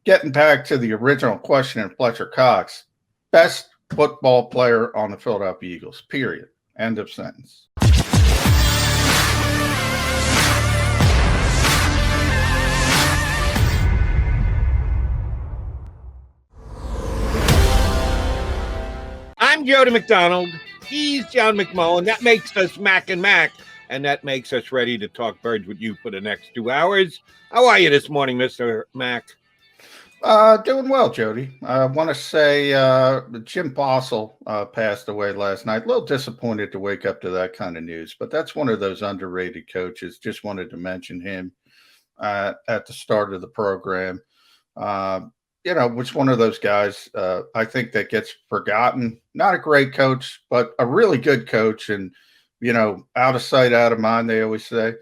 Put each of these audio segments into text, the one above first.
getting back to the original question in Fletcher Cox, best football player on the Philadelphia Eagles, period. End of sentence. I'm Jody McDonald. He's John McMullen. That makes us Mac and Mac, and that makes us ready to talk birds with you for the next 2 hours. How are you this morning, Mr. Mac? Doing well, Jody. I want to say Jim Bossel passed away last night. A little disappointed to wake up to that kind of news, but that's one of those underrated coaches. Just wanted to mention him at the start of the program. Was one of those guys I think that gets forgotten. Not a great coach, but a really good coach, and out of sight, out of mind, they always say.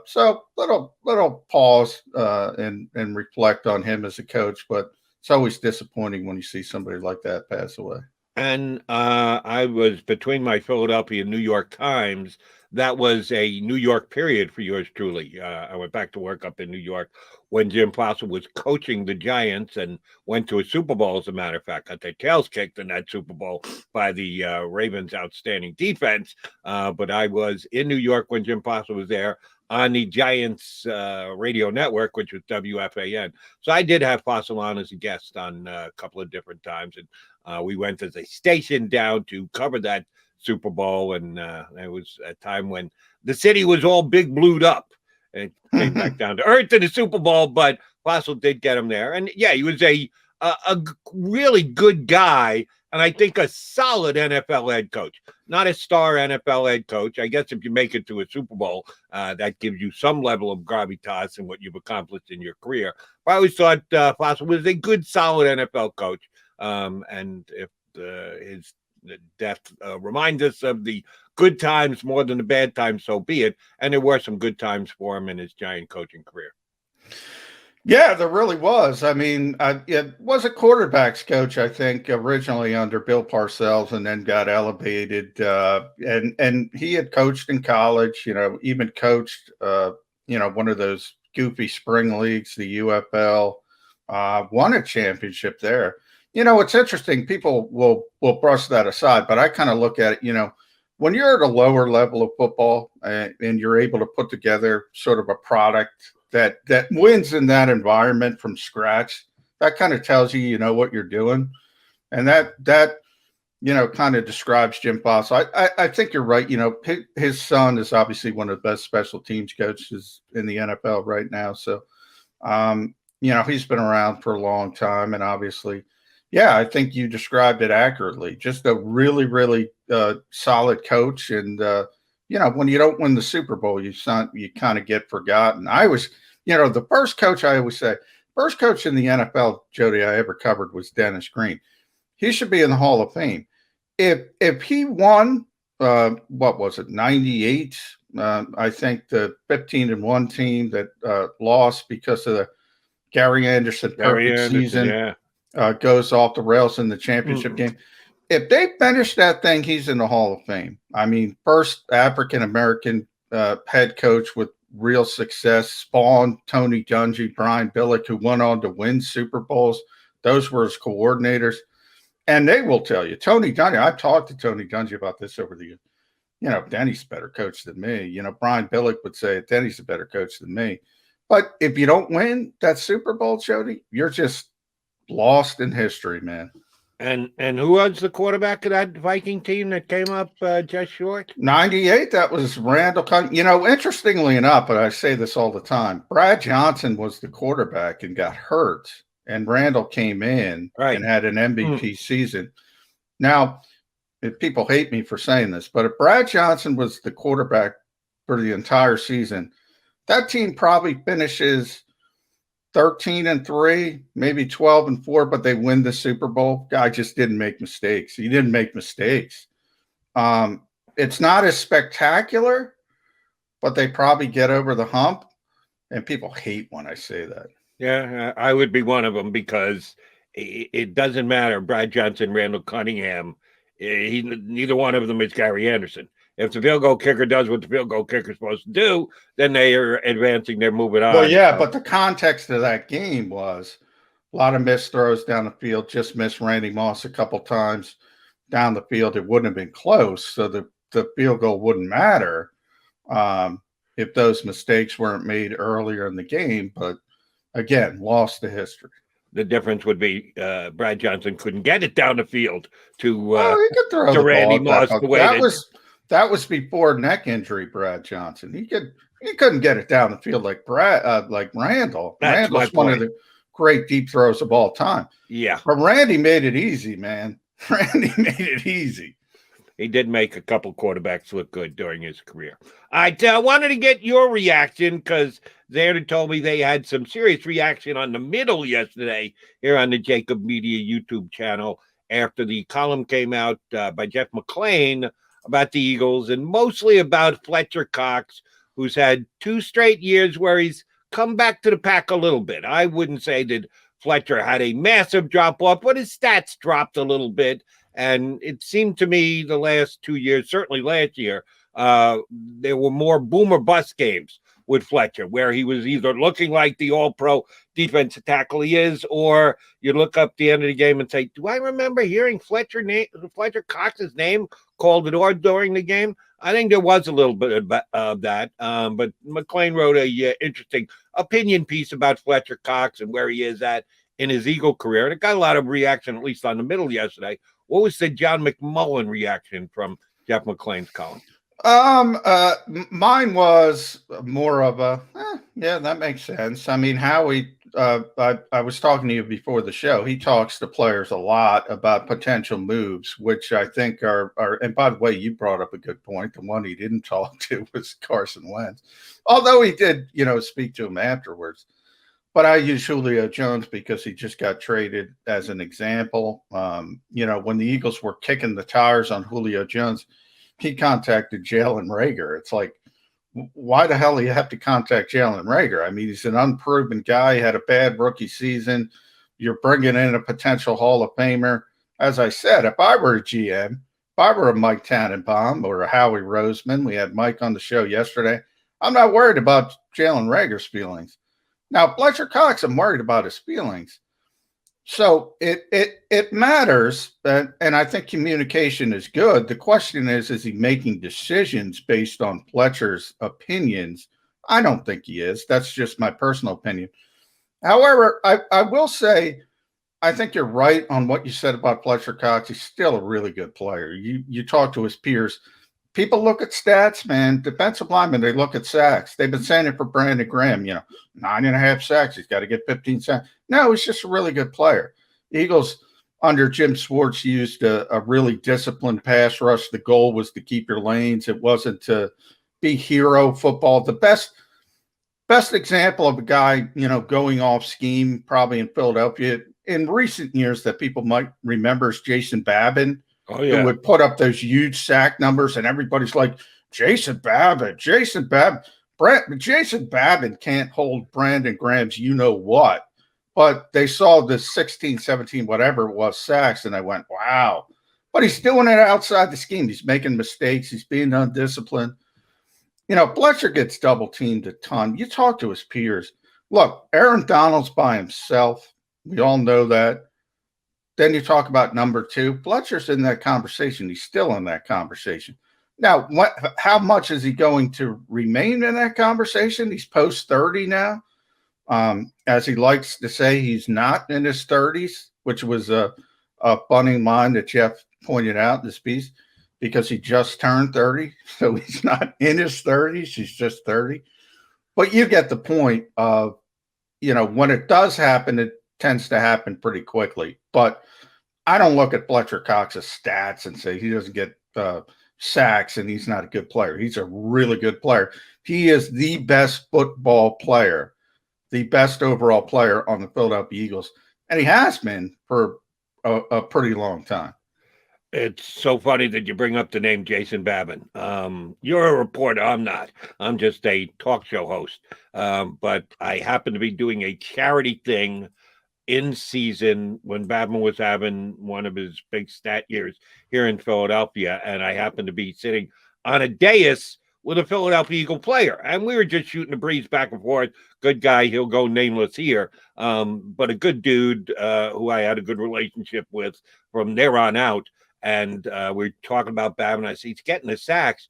So little pause and reflect on him as a coach, but it's always disappointing when you see somebody like that pass away. And I was between my Philadelphia and New York Times. That was a New York period for yours truly. I went back to work up in New York when Jim Bossel was coaching the Giants and went to a Super Bowl, as a matter of fact. Got their tails kicked in that Super Bowl by the Ravens' outstanding defense. But I was in New York when Jim Bossel was there on the Giants radio network, which was WFAN. So I did have Bossel on as a guest on a couple of different times. And we went as a station down to cover that Super Bowl, and it was a time when the city was all big blued up. It came back down to earth in the Super Bowl, but Bossel did get him there. And yeah, he was a really good guy, and I think a solid NFL head coach. Not a star NFL head coach. I guess if you make it to a Super Bowl, that gives you some level of gravitas in what you've accomplished in your career. But I always thought Bossel was a good, solid NFL coach. And if his death reminds us of the good times more than the bad times, so be it. And there were some good times for him in his Giant coaching career. Yeah, there really was. I mean, it was a quarterbacks coach, I think, originally under Bill Parcells, and then got elevated. And he had coached in college, even coached, one of those goofy spring leagues, the UFL, won a championship there. It's interesting. People will brush that aside, but I kind of look at it, when you're at a lower level of football and you're able to put together sort of a product that wins in that environment from scratch, that kind of tells you what you're doing. And that kind of describes Jim Bossel. I think you're right. His son is obviously one of the best special teams coaches in the NFL right now. So, he's been around for a long time, and obviously, yeah, I think you described it accurately. Just a really, really solid coach. And, when you don't win the Super Bowl, you kind of get forgotten. I was, the first coach in the NFL, Jody, I ever covered was Dennis Green. He should be in the Hall of Fame. If he won, what was it, 98? I think the 15-1 team that lost because of the Gary Anderson season. Yeah. Goes off the rails in the championship game. If they finish that thing, he's in the Hall of Fame. I mean, first African-American head coach with real success, spawned Tony Dungy, Brian Billick, who went on to win Super Bowls. Those were his coordinators. And they will tell you, Tony Dungy, I've talked to Tony Dungy about this over the years. Denny's a better coach than me. Brian Billick would say Denny's a better coach than me. But if you don't win that Super Bowl, Jody, you're just lost in history, man. And who was the quarterback of that Viking team that came up just short? 98, that was Randall. Interestingly enough, but I say this all the time, Brad Johnson was the quarterback and got hurt, and Randall came in and had an MVP season. Now, people hate me for saying this, but if Brad Johnson was the quarterback for the entire season, that team probably finishes 13-3, maybe 12-4, but they win the Super Bowl. Guy just didn't make mistakes. He didn't make mistakes. It's not as spectacular, but they probably get over the hump. And people hate when I say that. Yeah, I would be one of them because it doesn't matter. Brad Johnson, Randall Cunningham, neither one of them is Gary Anderson. If the field goal kicker does what the field goal kicker is supposed to do, then they are advancing. They're moving on. Well, yeah, but the context of that game was A lot of missed throws down the field, just missed Randy Moss a couple times down the field. It wouldn't have been close, so the field goal wouldn't matter if those mistakes weren't made earlier in the game. But again, lost to history. The difference would be Brad Johnson couldn't get it down the field to He could throw to the Randy ball. Moss the way That was before neck injury. Brad Johnson. He couldn't get it down the field like Randall. That's Randall's one of the great deep throws of all time. Yeah, but Randy made it easy, man. Randy made it easy. He did make a couple quarterbacks look good during his career. I wanted to get your reaction because they told me they had some serious reaction on the middle yesterday here on the JAKIB Media YouTube channel after the column came out by Jeff McMullen about the Eagles and mostly about Fletcher Cox, who's had 2 straight years where he's come back to the pack a little bit. I wouldn't say that Fletcher had a massive drop-off, but his stats dropped a little bit. And it seemed to me the last 2 years, certainly last year, there were more boom or bust games with Fletcher, where he was either looking like the all-pro defensive tackle he is, or you look up the end of the game and say, do I remember hearing Fletcher Cox's name called it or during the game? I think there was a little bit of that. But McMullen wrote a interesting opinion piece about Fletcher Cox and where he is at in his Eagle career. And it got a lot of reaction, at least on the middle yesterday. What was the John McMullen reaction from Jeff McMullen's column? Mine was more of a, yeah, that makes sense. I mean, Howie, I was talking to you before the show. He talks to players a lot about potential moves, which I think are, and by the way, you brought up a good point. The one he didn't talk to was Carson Wentz, although he did, speak to him afterwards. But I use Julio Jones because he just got traded as an example. When the Eagles were kicking the tires on Julio Jones, he contacted Jalen Reagor. It's like, why the hell do you have to contact Jalen Reagor? I mean, he's an unproven guy. He had a bad rookie season. You're bringing in a potential Hall of Famer. As I said, if I were a GM, if I were a Mike Tannenbaum or a Howie Roseman, we had Mike on the show yesterday, I'm not worried about Jalen Reagor's feelings. Now, Fletcher Cox, I'm worried about his feelings. So it matters, and I think communication is good. The question is he making decisions based on Fletcher's opinions? I don't think he is. That's just my personal opinion. However, I will say I think you're right on what you said about Fletcher Cox. He's still a really good player. You talk to his peers. People look at stats, man. Defensive linemen, they look at sacks. They've been saying it for Brandon Graham, 9.5 sacks. He's got to get 15 sacks. No, he's just a really good player. Eagles, under Jim Schwartz, used a really disciplined pass rush. The goal was to keep your lanes. It wasn't to be hero football. The best example of a guy, going off scheme probably in Philadelphia in recent years that people might remember is Jason Babin. Oh, yeah. Who would put up those huge sack numbers, and everybody's like, Jason Babin. Jason Babin can't hold Brandon Graham's you-know-what. But they saw the 16, 17, whatever it was, sacks, and they went, wow. But he's doing it outside the scheme. He's making mistakes. He's being undisciplined. Fletcher gets double-teamed a ton. You talk to his peers. Look, Aaron Donald's by himself. We all know that. Then you talk about number 2. Fletcher's in that conversation. He's still in that conversation. Now, how much is he going to remain in that conversation? He's post-30 now. As he likes to say, he's not in his 30s, which was a funny line that Jeff pointed out in this piece, because he just turned 30. So he's not in his 30s. He's just 30. But you get the point of, when it does happen, it tends to happen pretty quickly. But I don't look at Fletcher Cox's stats and say he doesn't get sacks and he's not a good player. He's a really good player. He is the best football player, the best overall player on the Philadelphia Eagles. And he has been for a pretty long time. It's so funny that you bring up the name Jason Babin. You're a reporter. I'm not. I'm just a talk show host. But I happen to be doing a charity thing in season when Babin was having one of his big stat years here in Philadelphia. And I happened to be sitting on a dais with a Philadelphia Eagle player. And we were just shooting the breeze back and forth. Good guy, he'll go nameless here. But a good dude who I had a good relationship with from there on out. And we're talking about Babin. I said, he's getting the sacks.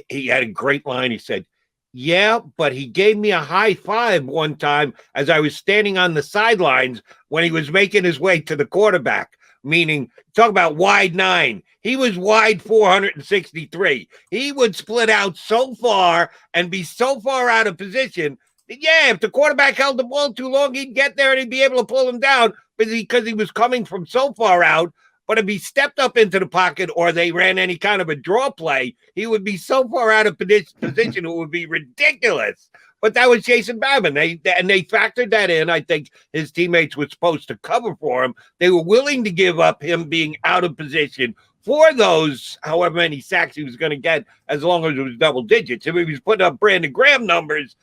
He had a great line. He said, yeah, but he gave me a high five one time as I was standing on the sidelines when he was making his way to the quarterback. Meaning, talk about wide 9. He was wide 463. He would split out so far and be so far out of position. Yeah, if the quarterback held the ball too long, he'd get there and he'd be able to pull him down because he was coming from so far out. But if he stepped up into the pocket or they ran any kind of a draw play, he would be so far out of position it would be ridiculous. But that was Jason Babin. They factored that in. I think his teammates were supposed to cover for him. They were willing to give up him being out of position for those however many sacks he was going to get, as long as it was double digits. If he was putting up Brandon Graham numbers,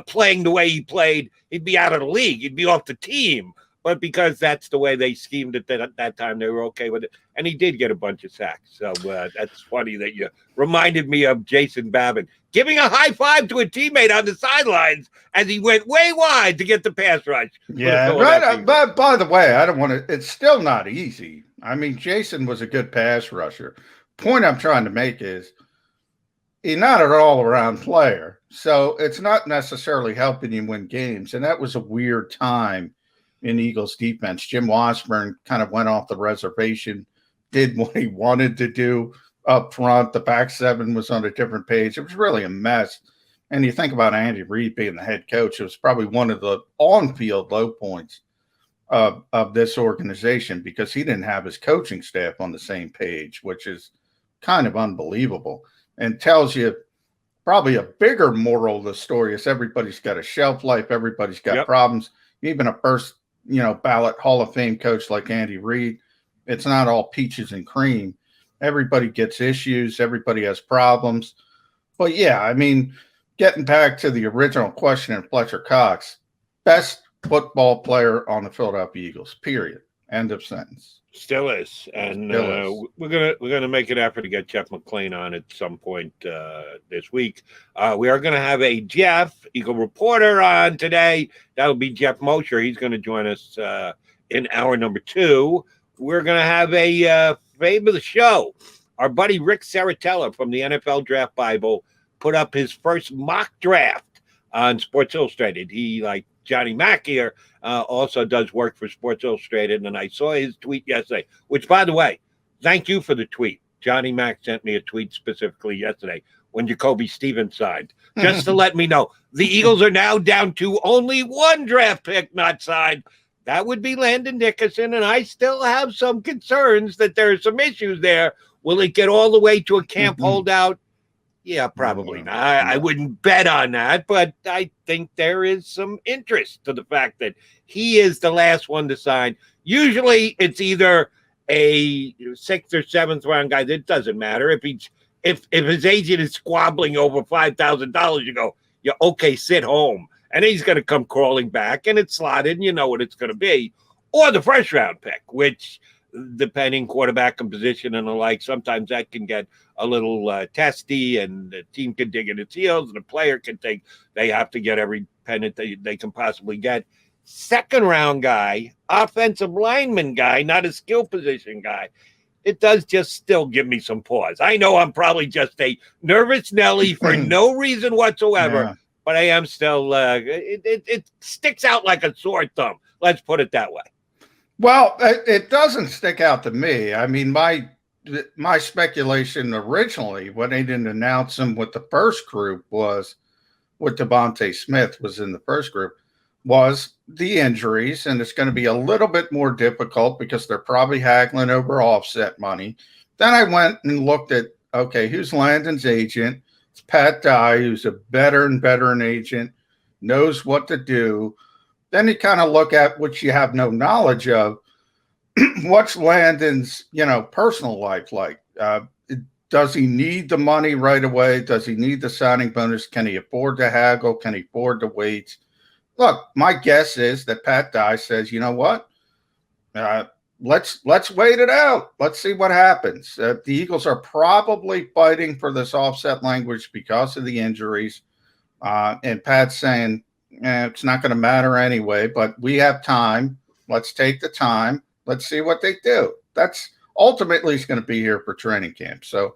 playing the way he played, he'd be out of the league. He'd be off the team. But because that's the way they schemed it at that time, they were okay with it. And he did get a bunch of sacks. So that's funny that you reminded me of Jason Babin giving a high five to a teammate on the sidelines as he went way wide to get the pass rush. Yeah, right. But by the way, I don't want to – it's still not easy. I mean, Jason was a good pass rusher. Point I'm trying to make is he's not an all-around player. So it's not necessarily helping you win games. And that was a weird time in Eagles defense. Jim Washburn kind of went off the reservation, did what he wanted to do up front. The back seven was on a different page. It was really a mess. And you think about Andy Reid being the head coach, it was probably one of the on-field low points of this organization because he didn't have his coaching staff on the same page, which is kind of unbelievable and tells you probably a bigger moral of the story is everybody's got a shelf life. Everybody's got problems. Even a first ballot Hall of Fame coach like Andy Reid, it's not all peaches and cream. Everybody gets issues. Everybody has problems. But yeah, I mean, getting back to the original question in Fletcher Cox, best football player on the Philadelphia Eagles, period. End of sentence. Still is. And we're gonna make an effort to get Jeff McMullen on at some point this week. We are gonna have a Jeff Eagle reporter on today. That'll be Jeff Mosher. He's gonna join us in hour number 2. We're gonna have a fave of the show. Our buddy Rick Saratella from the NFL Draft Bible put up his first mock draft on Sports Illustrated. He, like Johnny Mack here, also does work for Sports Illustrated, and I saw his tweet yesterday, which, by the way, thank you for the tweet. Johnny Mack sent me a tweet specifically yesterday when Jacoby Stevens signed, just to let me know the Eagles are now down to only one draft pick not signed. That would be Landon Dickerson, and I still have some concerns that there are some issues there. Will it get all the way to a camp holdout? Yeah, probably not. I wouldn't bet on that, but I think there is some interest to the fact that he is the last one to sign. Usually it's either a 6th or 7th round guy. It doesn't matter. If his agent is squabbling over $5,000, you go, yeah, okay, sit home. And he's going to come crawling back, and it's slotted, and you know what it's going to be. Or the first round pick, which, depending quarterback and position and the like, sometimes that can get a little testy, and the team can dig in its heels, and the player can think they have to get every pennant they can possibly get. Second round guy, offensive lineman guy, not a skill position guy. It does just still give me some pause. I know I'm probably just a nervous Nelly for no reason whatsoever, but I am still, it sticks out like a sore thumb. Let's put it that way. Well, it doesn't stick out to me. I mean, my speculation originally, when they didn't announce him with the first group, was with Devontae Smith was in the first group, was the injuries, and it's going to be a little bit more difficult because they're probably haggling over offset money. Then I went and looked at, okay, who's Landon's agent? It's Pat Dye, who's a veteran agent, knows what to do. Then you kind of look at what you have no knowledge of. What's Landon's, personal life like? Does he need the money right away? Does he need the signing bonus? Can he afford to haggle? Can he afford to wait? Look, my guess is that Pat Dye says, you know what? let's wait it out. Let's see what happens. The Eagles are probably fighting for this offset language because of the injuries. And Pat's saying it's not going to matter anyway, but we have time. Let's take the time. Let's see what they do. That's ultimately he's going to be here for training camp. So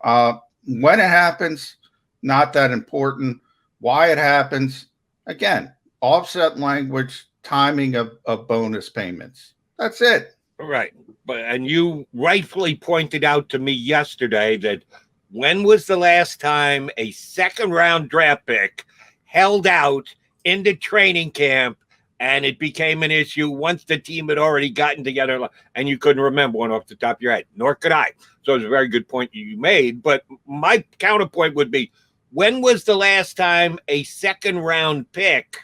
when it happens, not that important. Why it happens, again, offset language, timing of bonus payments. That's it. Right. And you rightfully pointed out to me yesterday that when was the last time a second-round draft pick held out into training camp and it became an issue once the team had already gotten together and you couldn't remember one off the top of your head? Nor could I. So it's a very good point you made. But my counterpoint would be, when was the last time a second-round pick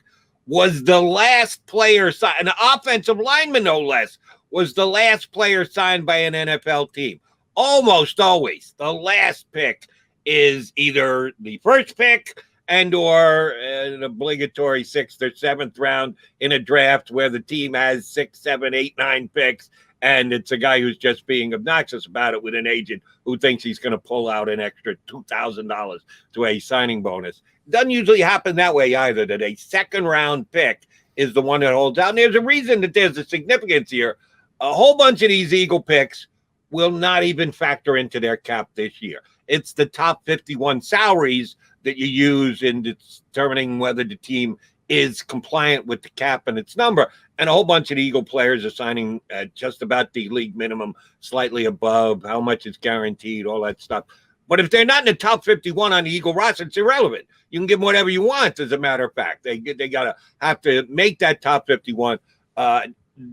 was the last player signed, an offensive lineman no less, was the last player signed by an NFL team? Almost always the last pick is either the first pick and or an obligatory 6th or 7th round in a draft where the team has 6, 7, 8, 9 picks, and it's a guy who's just being obnoxious about it with an agent who thinks he's going to pull out an extra $2,000 to a signing bonus. It doesn't usually happen that way either, that a second-round pick is the one that holds out. And there's a reason that there's a significance here. A whole bunch of these Eagle picks will not even factor into their cap this year. It's the top 51 salaries that you use in determining whether the team is compliant with the cap and its number. And a whole bunch of the Eagle players are signing just about the league minimum, slightly above, how much is guaranteed, all that stuff. But if they're not in the top 51 on the Eagle roster, it's irrelevant. You can give them whatever you want, as a matter of fact. They got to have to make that top 51.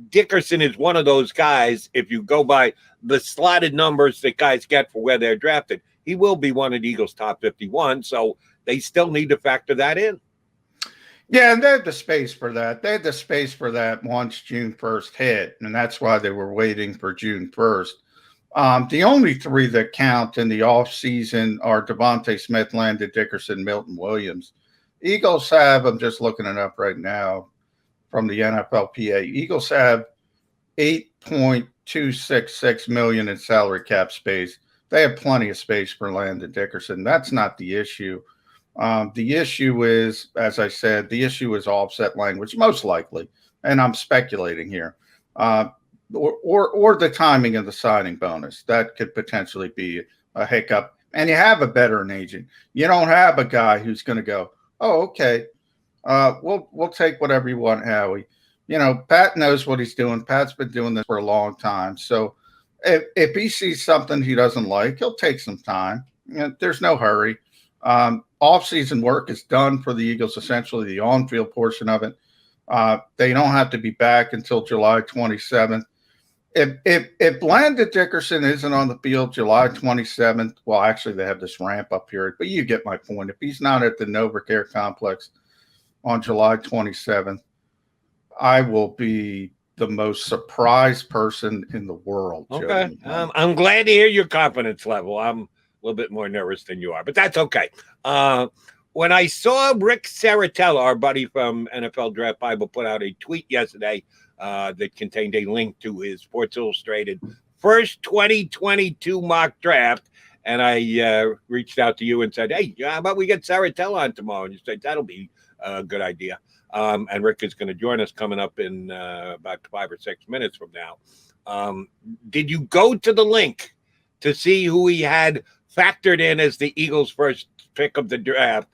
Dickerson is one of those guys, if you go by the slotted numbers that guys get for where they're drafted, he will be one of the Eagles' top 51. So they still need to factor that in. Yeah, and they had the space for that. They had the space for that once June 1st hit, and that's why they were waiting for June 1st. The only three that count in the offseason are Devontae Smith, Landon Dickerson, Milton Williams. Eagles have, I'm just looking it up right now from the NFLPA, Eagles have $8.266 million in salary cap space. They have plenty of space for Landon Dickerson. That's not the issue. The issue is, as I said, the issue is offset language, most likely, and I'm speculating here, or the timing of the signing bonus. That could potentially be a hiccup. And you have a veteran agent. You don't have a guy who's going to go, oh, okay, we'll take whatever you want, Howie. You know, Pat knows what he's doing. Pat's been doing this for a long time. So if he sees something he doesn't like, he'll take some time. You know, there's no hurry. Off-season work is done for the Eagles, essentially the on-field portion of it. They don't have to be back until July 27th. If Landon Dickerson isn't on the field July 27th, well, actually they have this ramp-up period, but you get my point. If he's not at the NovaCare complex on July 27th, I will be the most surprised person in the world. Okay. I'm glad to hear your confidence level. I'm a little bit more nervous than you are, but that's okay. When I saw Rick Saratella, our buddy from NFL Draft Bible, put out a tweet yesterday that contained a link to his Sports Illustrated first 2022 mock draft, and I reached out to you and said, hey, how about we get Saratella on tomorrow? And you said, that'll be a good idea. And Rick is going to join us coming up in about 5 or 6 minutes from now. Did you go to the link to see who he had factored in as the Eagles' first pick of the draft,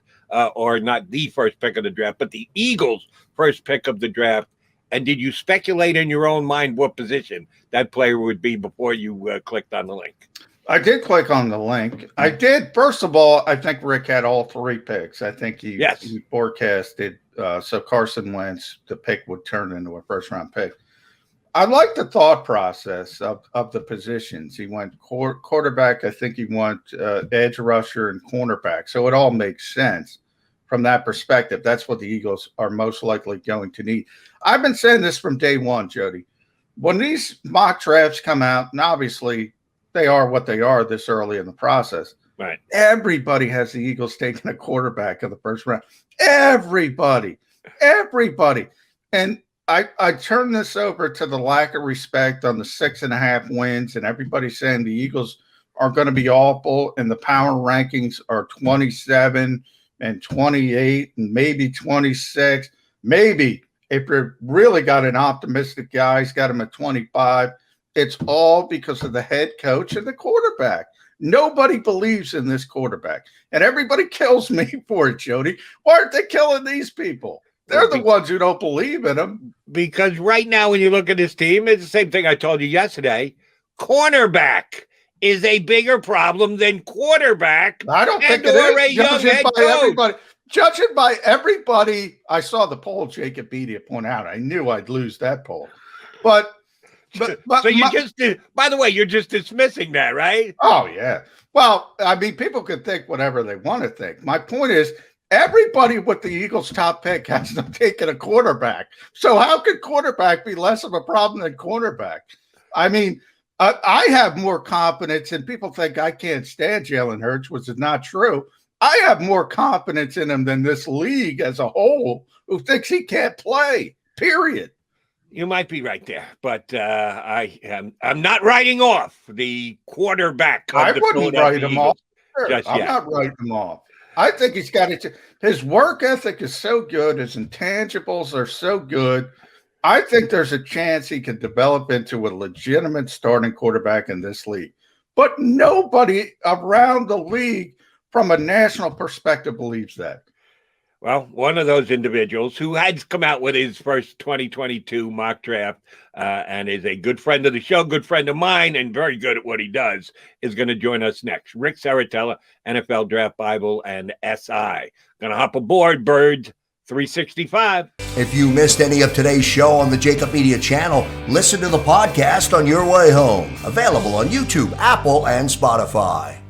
or not the first pick of the draft, but the Eagles' first pick of the draft? And did you speculate in your own mind what position that player would be before you clicked on the link? I did click on the link. I did. First of all, I think Rick had all 3 picks. I think he forecasted so Carson Wentz, the pick would turn into a first-round pick. I like the thought process of the positions. He went quarterback. I think he went edge rusher and cornerback. So it all makes sense from that perspective. That's what the Eagles are most likely going to need. I've been saying this from day one, Jody. When these mock drafts come out, and obviously they are what they are this early in the process, right? Everybody has the Eagles taking a quarterback in the first round. Everybody. And I turn this over to the lack of respect on the 6.5 wins, and everybody saying the Eagles are going to be awful, and the power rankings are 27 and 28 and maybe 26. Maybe if you really got an optimistic guy, he's got him at 25. It's all because of the head coach and the quarterback. Nobody believes in this quarterback, and everybody kills me for it, Jody. Why aren't they killing these people? They're the ones who don't believe in him. Because right now, when you look at this team, it's the same thing I told you yesterday. Cornerback is a bigger problem than quarterback. I don't think it is. Judging by everybody, I saw the poll JAKIB point out. I knew I'd lose that poll. But so by the way, you're just dismissing that, right? Oh, yeah. Well, I mean, people can think whatever they want to think. My point is, everybody with the Eagles' top pick has them taking a quarterback. So how could quarterback be less of a problem than cornerback? I mean, I have more confidence, and people think I can't stand Jalen Hurts, which is not true. I have more confidence in him than this league as a whole, who thinks he can't play, period. You might be right there, but I'm not writing off the quarterback. I wouldn't write him off. I'm not writing him off. I think he's got it. His work ethic is so good. His intangibles are so good. I think there's a chance he could develop into a legitimate starting quarterback in this league. But nobody around the league from a national perspective believes that. Well, one of those individuals who had come out with his first 2022 mock draft and is a good friend of the show, good friend of mine, and very good at what he does, is going to join us next. Rick Saratella, NFL Draft Bible and SI. Going to hop aboard, Bird 365. If you missed any of today's show on the JAKIB Media channel, listen to the podcast on your way home. Available on YouTube, Apple, and Spotify.